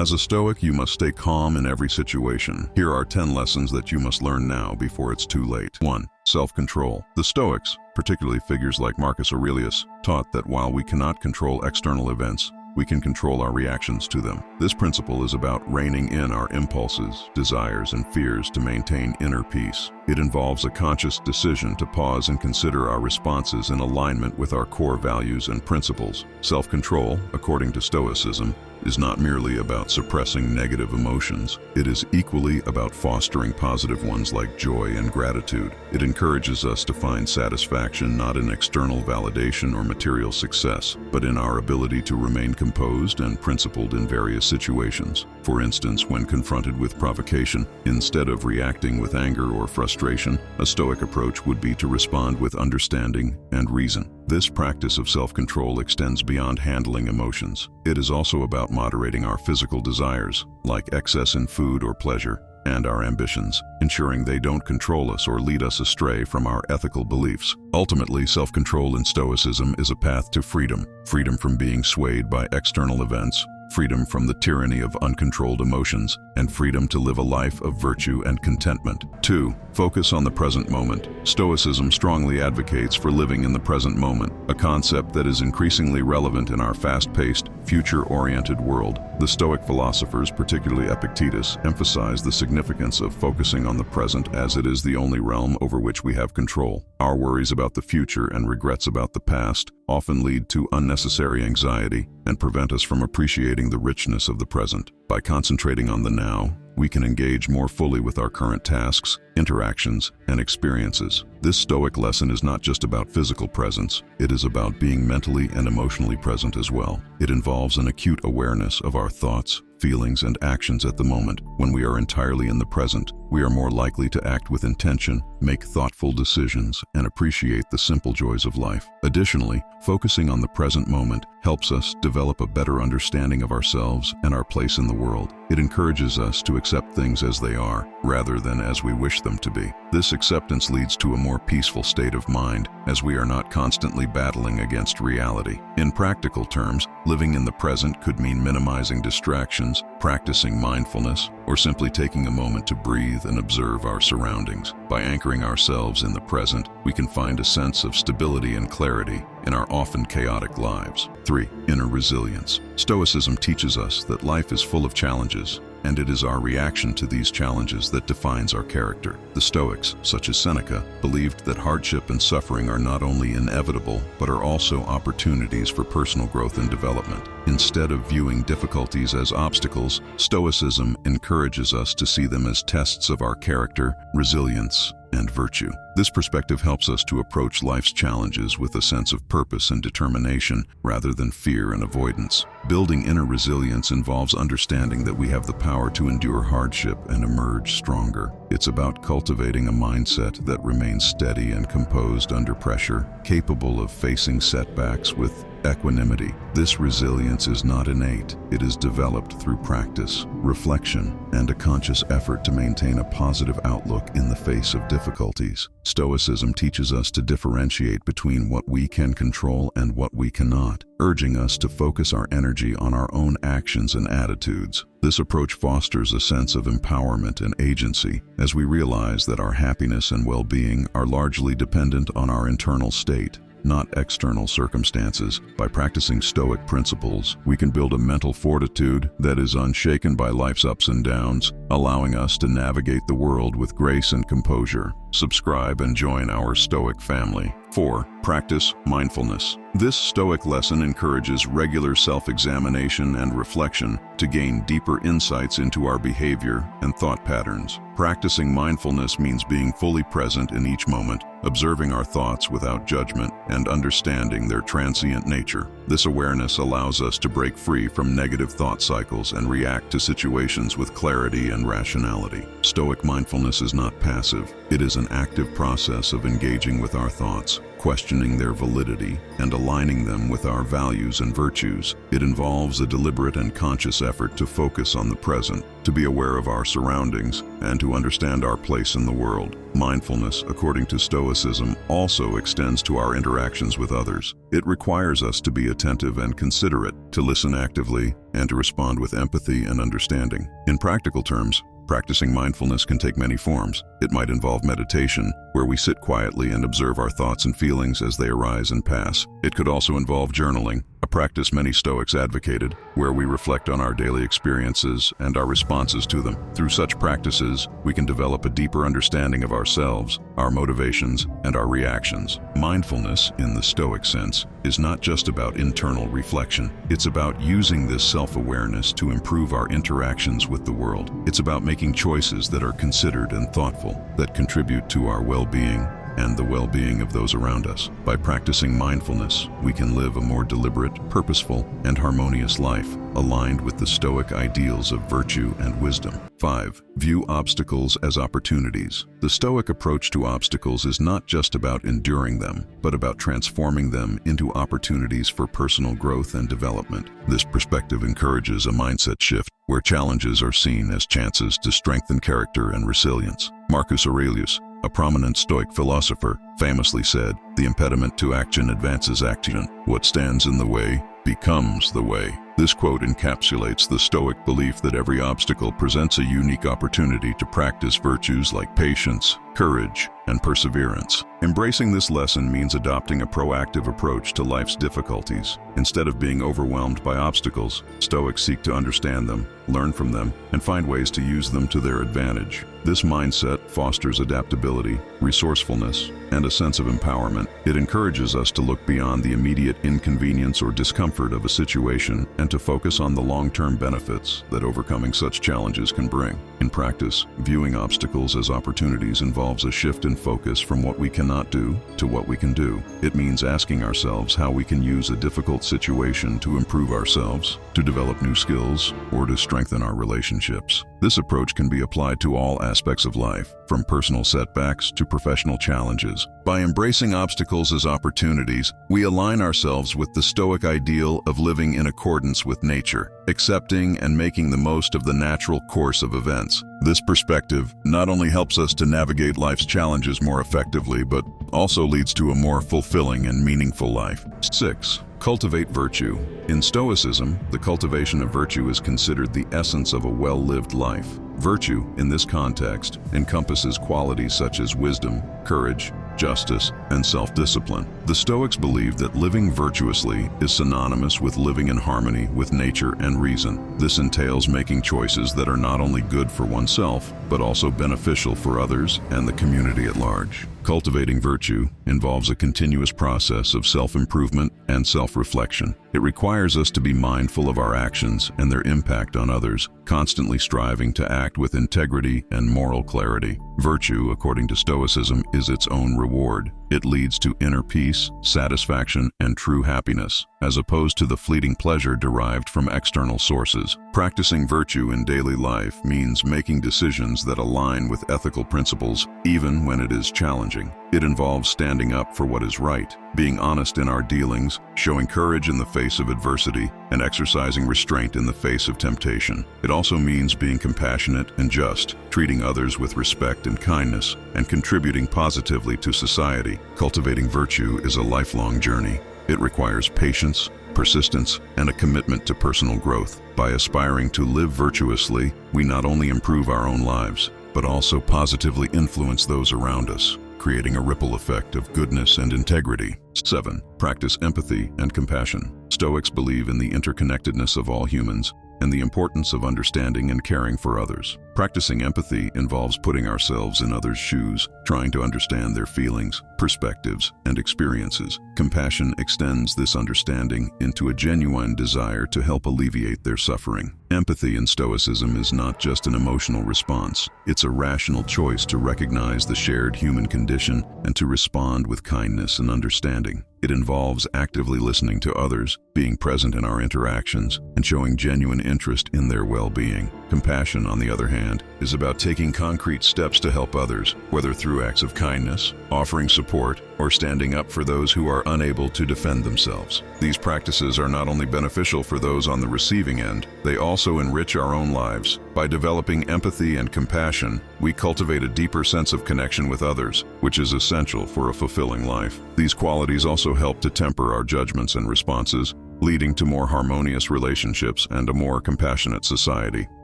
As a Stoic, you must stay calm in every situation. Here are 10 lessons that you must learn now before it's too late. 1. Self-control. The Stoics, particularly figures like Marcus Aurelius, taught that while we cannot control external events, we can control our reactions to them. This principle is about reining in our impulses, desires, and fears to maintain inner peace. It involves a conscious decision to pause and consider our responses in alignment with our core values and principles. Self-control, according to Stoicism, is not merely about suppressing negative emotions. It is equally about fostering positive ones like joy and gratitude. It encourages us to find satisfaction not in external validation or material success, but in our ability to remain composed and principled in various situations. For instance, when confronted with provocation, instead of reacting with anger or frustration, a Stoic approach would be to respond with understanding and reason. This practice of self-control extends beyond handling emotions. It is also about moderating our physical desires, like excess in food or pleasure, and our ambitions, ensuring they don't control us or lead us astray from our ethical beliefs. Ultimately, self-control in Stoicism is a path to freedom. Freedom from being swayed by external events, freedom from the tyranny of uncontrolled emotions, and freedom to live a life of virtue and contentment. 2. Focus on the present moment. Stoicism strongly advocates for living in the present moment, a concept that is increasingly relevant in our fast-paced, future-oriented world. The Stoic philosophers, particularly Epictetus, emphasize the significance of focusing on the present as it is the only realm over which we have control. Our worries about the future and regrets about the past often lead to unnecessary anxiety and prevent us from appreciating the richness of the present. By concentrating on the now, we can engage more fully with our current tasks, interactions, and experiences. This Stoic lesson is not just about physical presence, it is about being mentally and emotionally present as well. It involves an acute awareness of our thoughts, feelings, and actions at the moment. When we are entirely in the present, we are more likely to act with intention, make thoughtful decisions, and appreciate the simple joys of life. Additionally, focusing on the present moment helps us develop a better understanding of ourselves and our place in the world. It encourages us to accept things as they are, rather than as we wish them to be. This acceptance leads to a more peaceful state of mind, as we are not constantly battling against reality. In practical terms, living in the present could mean minimizing distractions, practicing mindfulness, or simply taking a moment to breathe and observe our surroundings. By anchoring ourselves in the present, we can find a sense of stability and clarity in our often chaotic lives. 3. Inner resilience. Stoicism teaches us that life is full of challenges, and it is our reaction to these challenges that defines our character. The Stoics, such as Seneca, believed that hardship and suffering are not only inevitable, but are also opportunities for personal growth and development. Instead of viewing difficulties as obstacles, Stoicism encourages us to see them as tests of our character, resilience, and virtue. This perspective helps us to approach life's challenges with a sense of purpose and determination rather than fear and avoidance. Building inner resilience involves understanding that we have the power to endure hardship and emerge stronger. It's about cultivating a mindset that remains steady and composed under pressure, capable of facing setbacks with equanimity. This resilience is not innate. It is developed through practice, reflection, and a conscious effort to maintain a positive outlook in the face of difficulties. Stoicism teaches us to differentiate between what we can control and what we cannot, urging us to focus our energy on our own actions and attitudes. This approach fosters a sense of empowerment and agency, as we realize that our happiness and well-being are largely dependent on our internal state, not external circumstances. By practicing Stoic principles, we can build a mental fortitude that is unshaken by life's ups and downs, allowing us to navigate the world with grace and composure. Subscribe and join our Stoic family. 4. Practice mindfulness. This Stoic lesson encourages regular self-examination and reflection to gain deeper insights into our behavior and thought patterns. Practicing mindfulness means being fully present in each moment, observing our thoughts without judgment, and understanding their transient nature. This awareness allows us to break free from negative thought cycles and react to situations with clarity and rationality. Stoic mindfulness is not passive. It is an active process of engaging with our thoughts, questioning their validity and aligning them with our values and virtues. It involves a deliberate and conscious effort to focus on the present, to be aware of our surroundings, and to understand our place in the world. Mindfulness, according to Stoicism, also extends to our interactions with others. It requires us to be attentive and considerate, to listen actively, and to respond with empathy and understanding. In practical terms, practicing mindfulness can take many forms. It might involve meditation, where we sit quietly and observe our thoughts and feelings as they arise and pass. It could also involve journaling, a practice many Stoics advocated, where we reflect on our daily experiences and our responses to them. Through such practices, we can develop a deeper understanding of ourselves, our motivations, and our reactions. Mindfulness, in the Stoic sense, is not just about internal reflection. It's about using this self-awareness to improve our interactions with the world. It's about making choices that are considered and thoughtful, that contribute to our well-being and the well-being of those around us. By practicing mindfulness, we can live a more deliberate, purposeful, and harmonious life, aligned with the Stoic ideals of virtue and wisdom. 5. View obstacles as opportunities. The Stoic approach to obstacles is not just about enduring them, but about transforming them into opportunities for personal growth and development. This perspective encourages a mindset shift where challenges are seen as chances to strengthen character and resilience. Marcus Aurelius, a prominent Stoic philosopher, famously said, "The impediment to action advances action. What stands in the way becomes the way." This quote encapsulates the Stoic belief that every obstacle presents a unique opportunity to practice virtues like patience, courage, and perseverance. Embracing this lesson means adopting a proactive approach to life's difficulties. Instead of being overwhelmed by obstacles, Stoics seek to understand them, learn from them, and find ways to use them to their advantage. This mindset fosters adaptability, resourcefulness, and a sense of empowerment. It encourages us to look beyond the immediate inconvenience or discomfort of a situation and to focus on the long-term benefits that overcoming such challenges can bring. In practice, viewing obstacles as opportunities involves a shift in focus from what we cannot do to what we can do. It means asking ourselves how we can use a difficult situation to improve ourselves, to develop new skills, or to strengthen our relationships. This approach can be applied to all aspects of life, from personal setbacks to professional challenges. By embracing obstacles as opportunities, we align ourselves with the Stoic ideal of living in accordance with nature, accepting and making the most of the natural course of events. This perspective not only helps us to navigate life's challenges more effectively, but also leads to a more fulfilling and meaningful life. 6. Cultivate virtue. In Stoicism, the cultivation of virtue is considered the essence of a well-lived life. Virtue, in this context, encompasses qualities such as wisdom, courage, justice, and self-discipline. The Stoics believe that living virtuously is synonymous with living in harmony with nature and reason. This entails making choices that are not only good for oneself, but also beneficial for others and the community at large. Cultivating virtue involves a continuous process of self-improvement and self-reflection. It requires us to be mindful of our actions and their impact on others, constantly striving to act with integrity and moral clarity. Virtue, according to Stoicism, is its own reward. It leads to inner peace, satisfaction, and true happiness, as opposed to the fleeting pleasure derived from external sources. Practicing virtue in daily life means making decisions that align with ethical principles, even when it is challenging. It involves standing up for what is right, being honest in our dealings, showing courage in the face of adversity, and exercising restraint in the face of temptation. It also means being compassionate and just, treating others with respect and kindness, and contributing positively to society. Cultivating virtue is a lifelong journey. It requires patience, persistence, and a commitment to personal growth. By aspiring to live virtuously, we not only improve our own lives, but also positively influence those around us, creating a ripple effect of goodness and integrity. 7. Practice empathy and compassion. Stoics believe in the interconnectedness of all humans and the importance of understanding and caring for others. Practicing empathy involves putting ourselves in others' shoes, trying to understand their feelings, perspectives, and experiences. Compassion extends this understanding into a genuine desire to help alleviate their suffering. Empathy in Stoicism is not just an emotional response. It's a rational choice to recognize the shared human condition and to respond with kindness and understanding. It involves actively listening to others, being present in our interactions, and showing genuine interest in their well-being. Compassion, on the other hand, is about taking concrete steps to help others, whether through acts of kindness, offering support, or standing up for those who are unable to defend themselves. These practices are not only beneficial for those on the receiving end, they also enrich our own lives. By developing empathy and compassion, we cultivate a deeper sense of connection with others, which is essential for a fulfilling life. These qualities also help to temper our judgments and responses, leading to more harmonious relationships and a more compassionate society.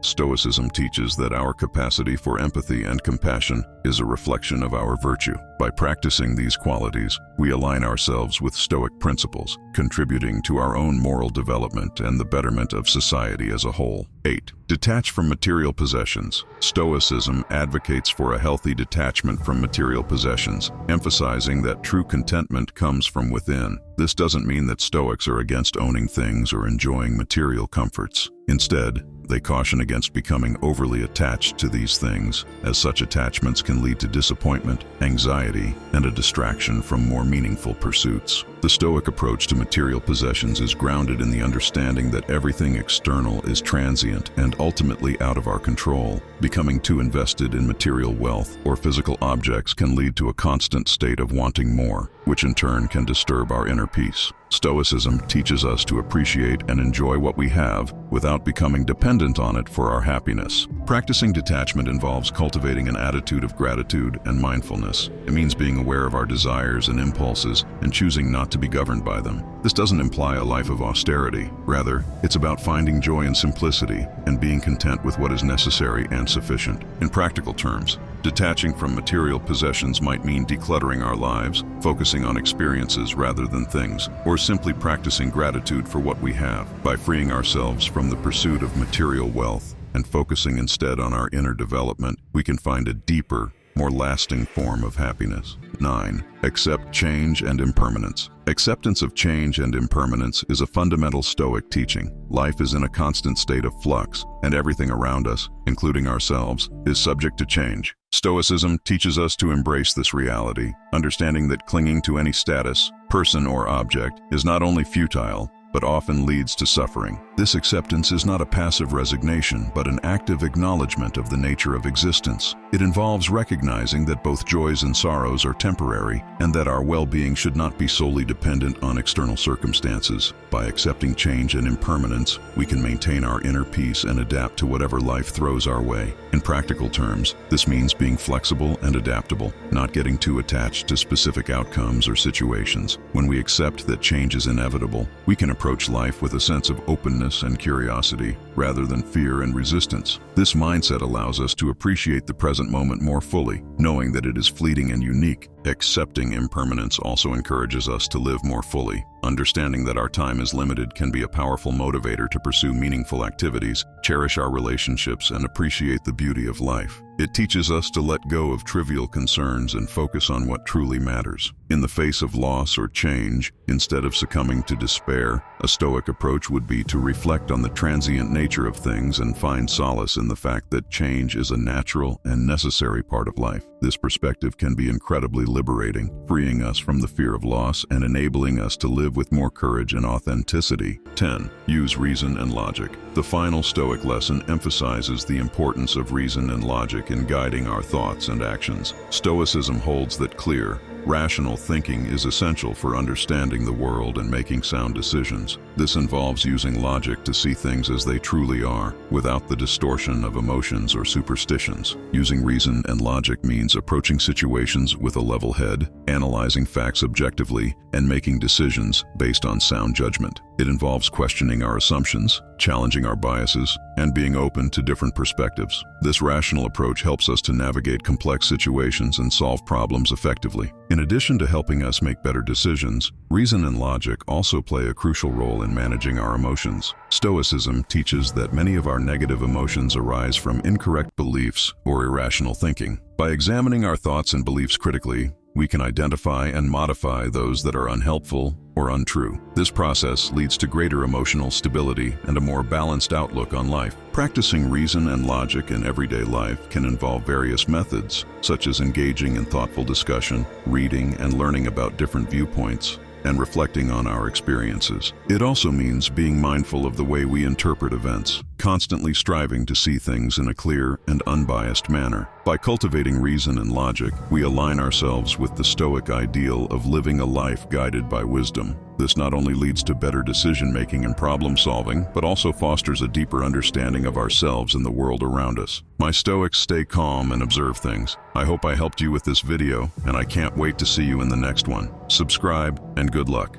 Stoicism teaches that our capacity for empathy and compassion is a reflection of our virtue. By practicing these qualities, we align ourselves with Stoic principles, contributing to our own moral development and the betterment of society as a whole. 8. Detach from material possessions. Stoicism advocates for a healthy detachment from material possessions, emphasizing that true contentment comes from within. This doesn't mean that Stoics are against owning things or enjoying material comforts. Instead, they caution against becoming overly attached to these things, as such attachments can lead to disappointment, anxiety, and a distraction from more meaningful pursuits. The Stoic approach to material possessions is grounded in the understanding that everything external is transient and ultimately out of our control. Becoming too invested in material wealth or physical objects can lead to a constant state of wanting more, which in turn can disturb our inner peace. Stoicism teaches us to appreciate and enjoy what we have without becoming dependent on it for our happiness. Practicing detachment involves cultivating an attitude of gratitude and mindfulness. It means being aware of our desires and impulses and choosing not to be governed by them. This doesn't imply a life of austerity. Rather, it's about finding joy in simplicity and being content with what is necessary and sufficient. In practical terms, detaching from material possessions might mean decluttering our lives, focusing on experiences rather than things, or simply practicing gratitude for what we have. By freeing ourselves from the pursuit of material wealth and focusing instead on our inner development, we can find a deeper, more lasting form of happiness. 9. Accept change and impermanence. Acceptance of change and impermanence is a fundamental Stoic teaching. Life is in a constant state of flux, and everything around us, including ourselves, is subject to change. Stoicism teaches us to embrace this reality, understanding that clinging to any status, person, or object is not only futile, but often leads to suffering. This acceptance is not a passive resignation, but an active acknowledgement of the nature of existence. It involves recognizing that both joys and sorrows are temporary, and that our well-being should not be solely dependent on external circumstances. By accepting change and impermanence, we can maintain our inner peace and adapt to whatever life throws our way. In practical terms, this means being flexible and adaptable, not getting too attached to specific outcomes or situations. When we accept that change is inevitable, we can approach life with a sense of openness and curiosity, rather than fear and resistance. This mindset allows us to appreciate the present moment more fully, knowing that it is fleeting and unique. Accepting impermanence also encourages us to live more fully. Understanding that our time is limited can be a powerful motivator to pursue meaningful activities, cherish our relationships, and appreciate the beauty of life. It teaches us to let go of trivial concerns and focus on what truly matters. In the face of loss or change, instead of succumbing to despair, a Stoic approach would be to reflect on the transient nature of things and find solace in the fact that change is a natural and necessary part of life. This perspective can be incredibly liberating, freeing us from the fear of loss and enabling us to live with more courage and authenticity. 10. Use reason and logic. The final Stoic lesson emphasizes the importance of reason and logic in guiding our thoughts and actions. Stoicism holds that clear, rational thinking is essential for understanding the world and making sound decisions. This involves using logic to see things as they truly are, without the distortion of emotions or superstitions. Using reason and logic means approaching situations with a level head, analyzing facts objectively, and making decisions based on sound judgment. It involves questioning our assumptions, challenging our biases, and being open to different perspectives. This rational approach helps us to navigate complex situations and solve problems effectively. In addition to helping us make better decisions, reason and logic also play a crucial role in managing our emotions. Stoicism teaches that many of our negative emotions arise from incorrect beliefs or irrational thinking. By examining our thoughts and beliefs critically, we can identify and modify those that are unhelpful or untrue. This process leads to greater emotional stability and a more balanced outlook on life. Practicing reason and logic in everyday life can involve various methods, such as engaging in thoughtful discussion, reading and learning about different viewpoints, and reflecting on our experiences. It also means being mindful of the way we interpret events, constantly striving to see things in a clear and unbiased manner. By cultivating reason and logic, we align ourselves with the Stoic ideal of living a life guided by wisdom. This not only leads to better decision-making and problem-solving, but also fosters a deeper understanding of ourselves and the world around us. My Stoics, stay calm and observe things. I hope I helped you with this video, and I can't wait to see you in the next one. Subscribe, and good luck.